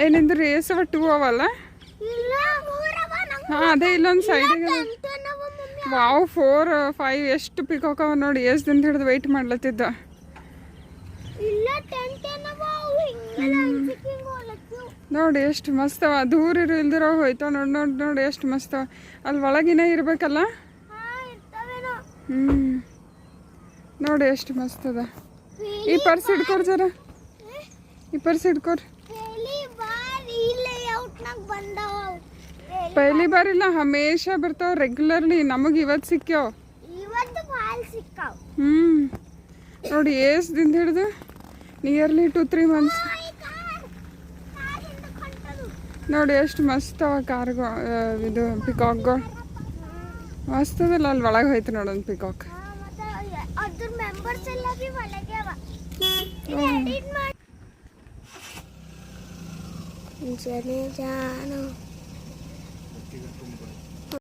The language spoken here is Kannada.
ಏನಿಂದು ರೇಸ್ ಅವ 2 ಅವಲ್ಲ. ಹಾಂ ಅದೇ ಇಲ್ಲೊಂದು ಸೈಡಿಗೆ ವಾವ್ 4 5 ಎಷ್ಟು ಪಿಕಾಕ್ ಅವ ನೋಡಿ. ಎಷ್ಟು ದಿನ ಹಿಡಿದು ವೆಯ್ಟ್ ಮಾಡ್ಲತ್ತಿದ್ದ. ನೋಡಿ ಎಷ್ಟು ಮಸ್ತವ. ದೂರ ಇಲ್ದಿರೋ ಹೋಯ್ತಾವ ನೋಡಿ ನೋಡಿ ನೋಡಿ ಎಷ್ಟು ಮಸ್ತವ. ಅಲ್ಲಿ ಒಳಗಿನ ಇರ್ಬೇಕಲ್ಲ. ನೋಡಿ ಎಷ್ಟು ಮಸ್ತದ. ಈ ಪರ್ಸ್ ಹಿಡ್ಕೊರ್ ಜರ. ಈ ಪರ್ಸ್ ಹಿಡ್ಕೊರ್. ಪಹಲಿ ಬಾರ್ ಇಲ್ಲ ಹಮೇಶಾ ಬರ್ತಾವ ರೆಗ್ಯುಲರ್ಲಿ. ನಮಗೆ ಇವತ್ತು ಸಿಕ್ಕ್ಯಾವ. ನೋಡಿ ಎಷ್ಟು ದಿನ ಹಿಡ್ದು ನಿಯರ್ಲಿ 2-3 ಮಂತ್ಸ್. ನೋಡಿ ಎಷ್ಟು ಮಸ್ತ್ ಅವ ಕಾರ್ಗಳು. ಇದು ಪಿಕಾಕ್ಗಳು ಮಸ್ತ್ ಅದಲ್ಲ. ಅಲ್ಲಿ ಒಳಗೆ ಹೋಯ್ತು ನೋಡೊಂದು ಪಿಕಾಕ್.